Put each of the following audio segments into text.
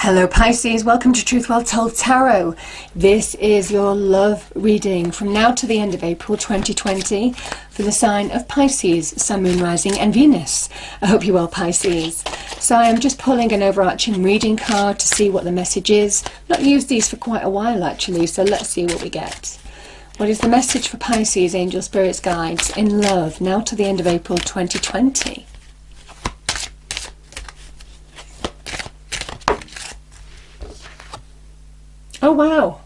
Hello Pisces, welcome to Truth Well Told Tarot. This is your love reading from now to the end of April 2020 for the sign of Pisces, Sun, Moon, Rising and Venus. I hope you're well, Pisces. So I am just pulling an overarching reading card to see what the message is. I've not used these for quite a while actually, so let's see what we get. What is the message for Pisces, angel, spirits, guides in love now to the end of April 2020? Oh wow,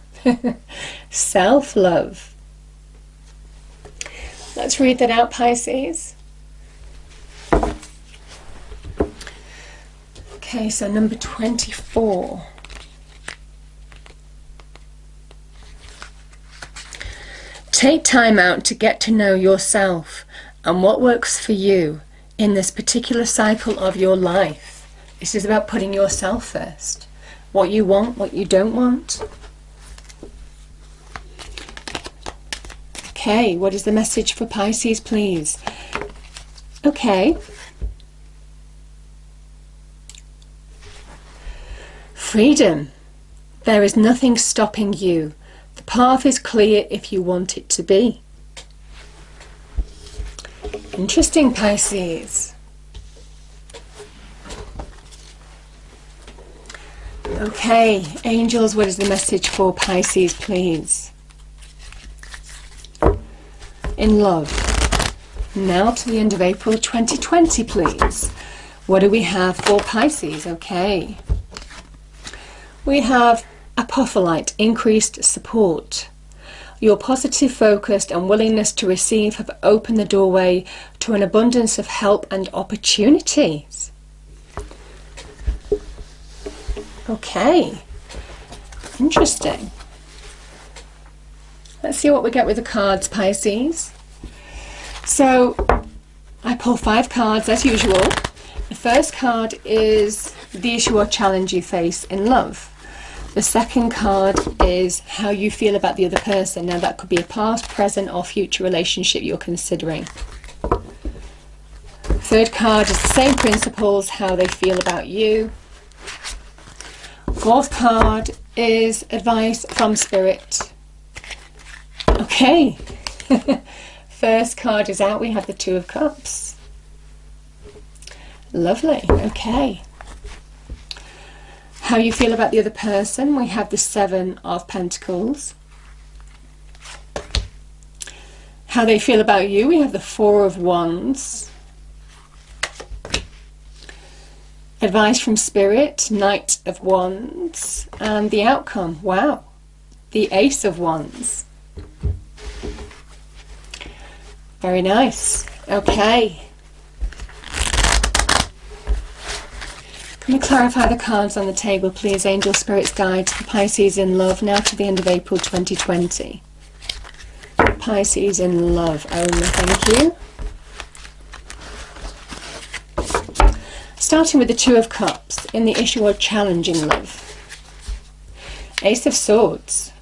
self-love. Let's read that out, Pisces. Okay, so number 24. Take time out to get to know yourself and what works for you in this particular cycle of your life. This is about putting yourself first. What you want, what you don't want. Okay, what is the message for Pisces, please? Okay. Freedom. There is nothing stopping you. The path is clear if you want it to be. Interesting, Pisces. Okay, angels, what is the message for Pisces, please? In love. Now to the end of April 2020, please. What do we have for Pisces? Okay. We have apophyllite, increased support. Your positive focus and willingness to receive have opened the doorway to an abundance of help and opportunities. Okay, interesting. Let's see what we get with the cards, Pisces. So I pull 5 cards as usual. The first card is the issue or challenge you face in love. The second card is how you feel about the other person. Now that could be a past, present or future relationship you're considering. Third card is the same principles, how they feel about you. Fourth card is advice from Spirit. Okay. First card is out. We have the Two of Cups. Lovely. Okay. How you feel about the other person. We have the Seven of Pentacles. How they feel about you. We have the Four of Wands. Advice from Spirit, Knight of Wands, and the outcome, wow, the Ace of Wands. Very nice. Okay. Can we clarify the cards on the table, please, angel, spirits, guides for Pisces in love now to the end of April 2020. Pisces in love only, thank you. Starting with the Two of Cups in the issue or challenging love. Ace of Swords.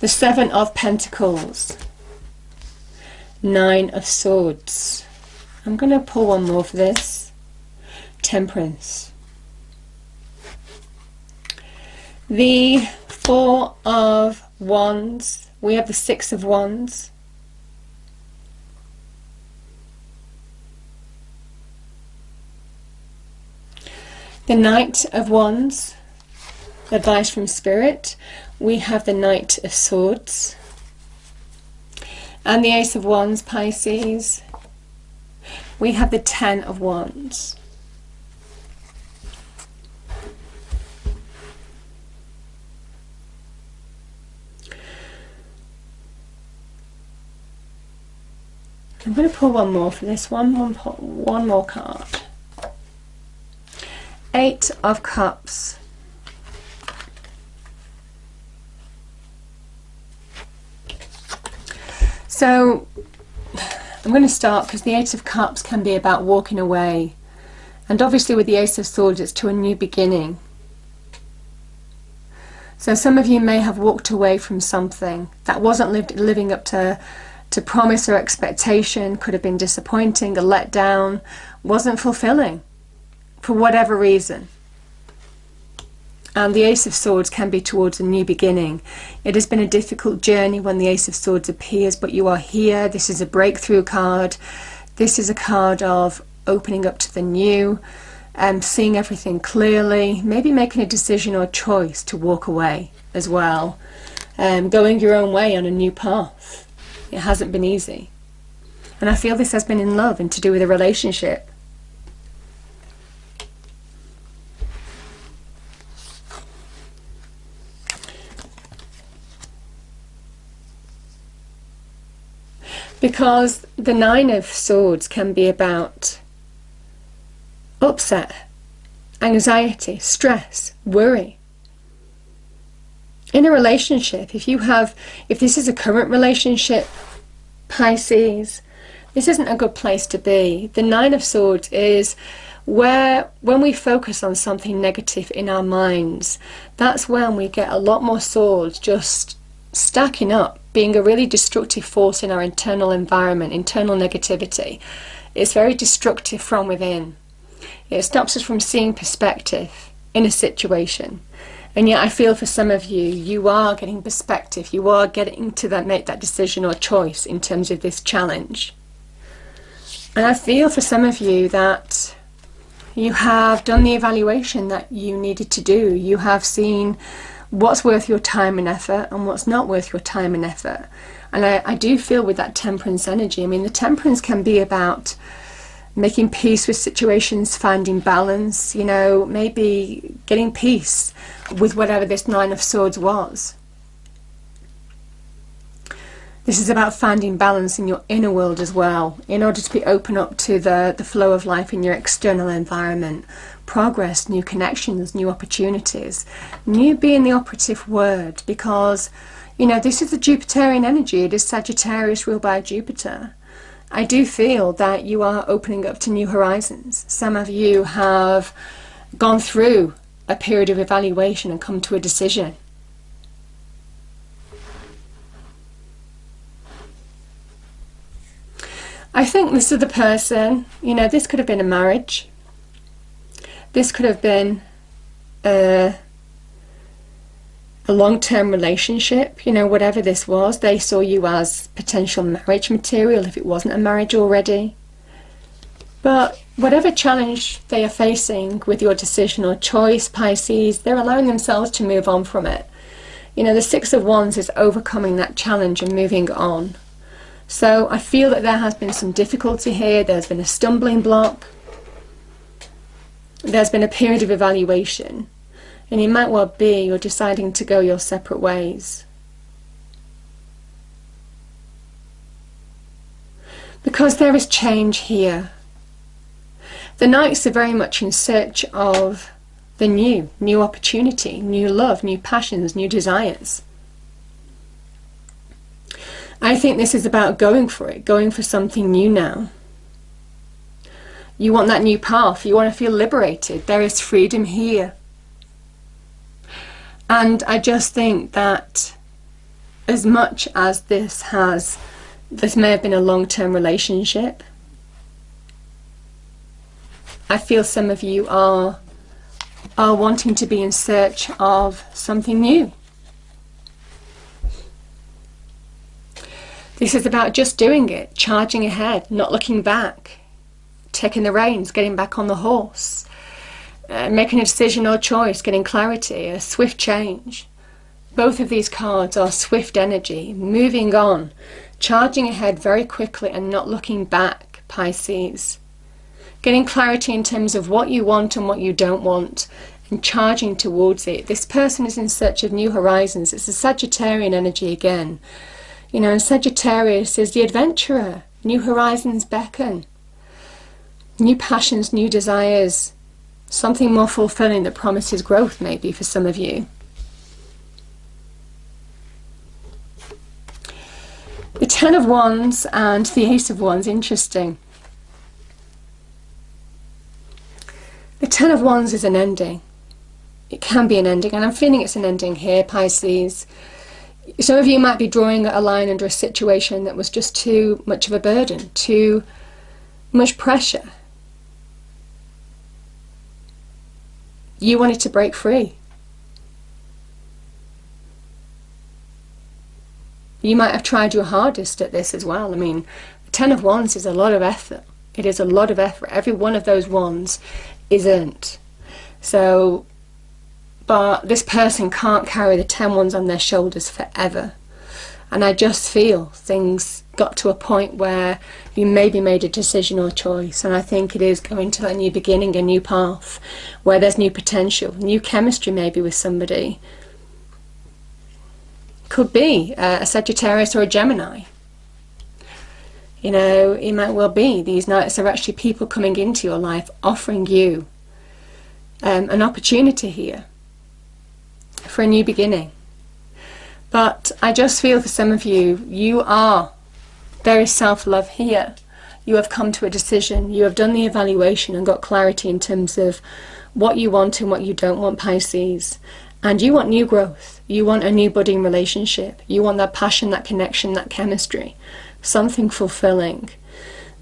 The Seven of Pentacles. Nine of Swords. I'm going to pull one more for this. Temperance. The Four of Wands. We have the Six of Wands. The Knight of Wands. Advice from Spirit. We have the Knight of Swords. And the Ace of Wands, Pisces. We have the Ten of Wands. I'm going to pull one more for this one more card. Eight of Cups. So I'm going to start because the Eight of Cups can be about walking away, and obviously with the Ace of Swords it's to a new beginning. So some of you may have walked away from something that wasn't living up to promise or expectation, could have been disappointing, a letdown, wasn't fulfilling for whatever reason. And the Ace of Swords can be towards a new beginning. It has been a difficult journey when the Ace of Swords appears, but you are here. This is a breakthrough card. This is a card of opening up to the new, seeing everything clearly, maybe making a decision or choice to walk away as well, going your own way on a new path. It hasn't been easy. And I feel this has been in love and to do with a relationship. Because the Nine of Swords can be about upset, anxiety, stress, worry. In a relationship, if this is a current relationship, Pisces, this isn't a good place to be. The Nine of Swords is where, when we focus on something negative in our minds, that's when we get a lot more swords just stacking up, being a really destructive force in our internal environment, internal negativity. It's very destructive from within. It stops us from seeing perspective in a situation. And yet I feel for some of you, you are getting perspective. You are getting to make that decision or choice in terms of this challenge. And I feel for some of you that you have done the evaluation that you needed to do. You have seen what's worth your time and effort and what's not worth your time and effort. And I do feel with that Temperance energy, I mean, the Temperance can be about making peace with situations, finding balance, you know, maybe getting peace with whatever this Nine of Swords was. This is about finding balance in your inner world as well, in order to be open up to the flow of life in your external environment. Progress, new connections, new opportunities. New being the operative word, because, you know, this is the Jupiterian energy. It is Sagittarius ruled by Jupiter. I do feel that you are opening up to new horizons. Some of you have gone through a period of evaluation and come to a decision. I think this is the person, you know, this could have been a marriage. This could have been a long-term relationship, you know, whatever this was. They saw you as potential marriage material if it wasn't a marriage already. But whatever challenge they are facing with your decision or choice, Pisces, they're allowing themselves to move on from it. You know, the Six of Wands is overcoming that challenge and moving on. So I feel that there has been some difficulty here. There's been a stumbling block. There's been a period of evaluation. And it might well be you're deciding to go your separate ways. Because there is change here. The Knights are very much in search of the new opportunity, new love, new passions, new desires. I think this is about going for it, going for something new now. You want that new path, you want to feel liberated. There is freedom here. And I just think that as much as this may have been a long-term relationship, I feel some of you are wanting to be in search of something new. This is about just doing it, charging ahead, not looking back, taking the reins, getting back on the horse, making a decision or choice, getting clarity, a swift change. Both of these cards are swift energy, moving on, charging ahead very quickly and not looking back, Pisces. Getting clarity in terms of what you want and what you don't want, and charging towards it. This person is in search of new horizons. It's a Sagittarian energy again. You know, and Sagittarius is the adventurer. New horizons beckon. New passions, new desires. Something more fulfilling that promises growth, maybe, for some of you. The Ten of Wands and the Ace of Wands, interesting. The Ten of Wands is an ending. It can be an ending, and I'm feeling it's an ending here, Pisces. Some of you might be drawing a line under a situation that was just too much of a burden, too much pressure. You wanted to break free. You might have tried your hardest at this as well. I mean, the Ten of Wands is a lot of effort. It is a lot of effort. Every one of those wands is earned. So, but this person can't carry the 10 wands on their shoulders forever. And I just feel things got to a point where you maybe made a decision or choice, and I think it is going to a new beginning, a new path, where there's new potential, new chemistry maybe with somebody. Could be a Sagittarius or a Gemini. You know, it might well be these nights are actually people coming into your life offering you an opportunity here for a new beginning. But I just feel for some of you, there is self-love here. You have come to a decision, you have done the evaluation and got clarity in terms of what you want and what you don't want, Pisces. And you want new growth, you want a new budding relationship, you want that passion, that connection, that chemistry, something fulfilling.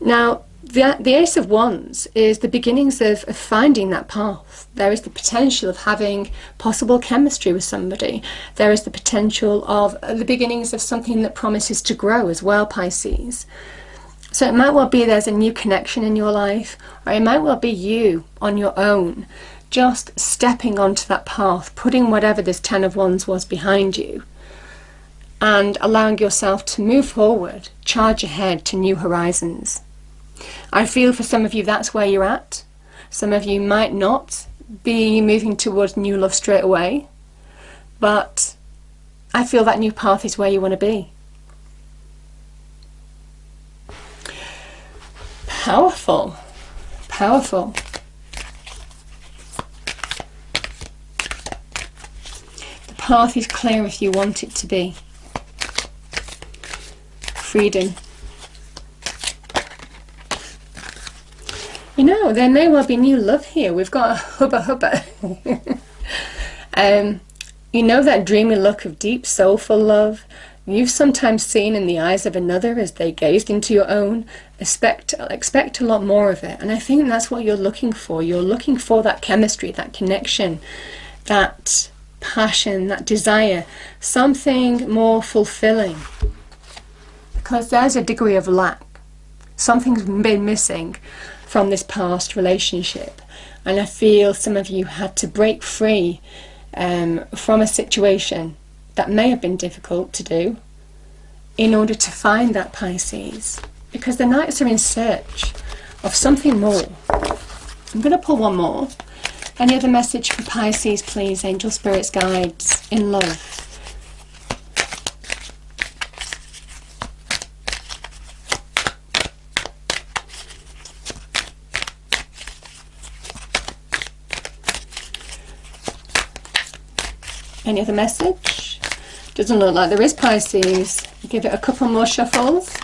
Now, the Ace of Wands is the beginnings of finding that path. There is the potential of having possible chemistry with somebody. There is the potential of the beginnings of something that promises to grow as well, Pisces. So it might well be there's a new connection in your life, or it might well be you on your own, just stepping onto that path, putting whatever this Ten of Wands was behind you, and allowing yourself to move forward, charge ahead to new horizons. I feel for some of you that's where you're at. Some of you might not be moving towards new love straight away, but I feel that new path is where you want to be. Powerful, powerful. The path is clear if you want it to be. Freedom. You know, there may well be new love here. We've got a hubba hubba. You know that dreamy look of deep, soulful love you've sometimes seen in the eyes of another as they gazed into your own? Expect a lot more of it. And I think that's what you're looking for. You're looking for that chemistry, that connection, that passion, that desire, something more fulfilling. Because there's a degree of lack. Something's been missing from this past relationship, and I feel some of you had to break free from a situation that may have been difficult to do in order to find that, Pisces, because the Knights are in search of something more. I'm going to pull one more. Any other message for Pisces, please, angel, spirits, guides, in love? Any other message? Doesn't look like there is, Pisces. Give it a couple more shuffles.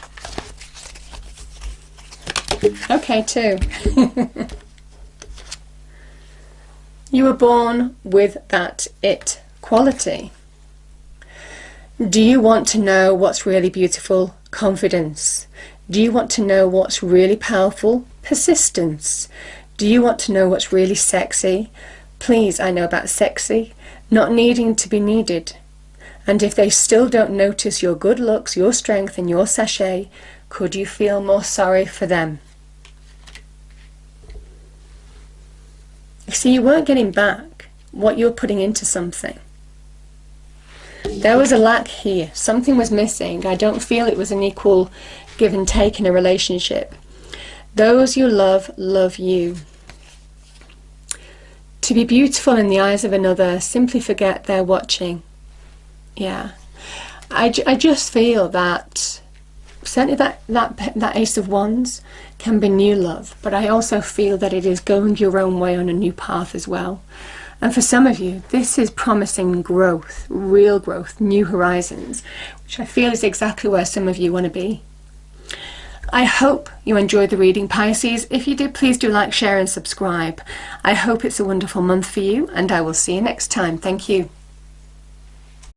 Okay, 2. You were born with that it quality. Do you want to know what's really beautiful? Confidence. Do you want to know what's really powerful? Persistence. Do you want to know what's really sexy? Please, I know about sexy. Not needing to be needed. And if they still don't notice your good looks, your strength and your sachet, could you feel more sorry for them? You see, you weren't getting back what you're putting into something. There was a lack here. Something was missing. I don't feel it was an equal give and take in a relationship. Those you love, love you. To be beautiful in the eyes of another, simply forget they're watching. Yeah. I just feel that certainly that Ace of Wands can be new love, but I also feel that it is going your own way on a new path as well. And for some of you, this is promising growth, real growth, new horizons, which I feel is exactly where some of you want to be. I hope you enjoyed the reading, Pisces. If you did, please do like, share and subscribe. I hope it's a wonderful month for you, and I will see you next time. Thank you.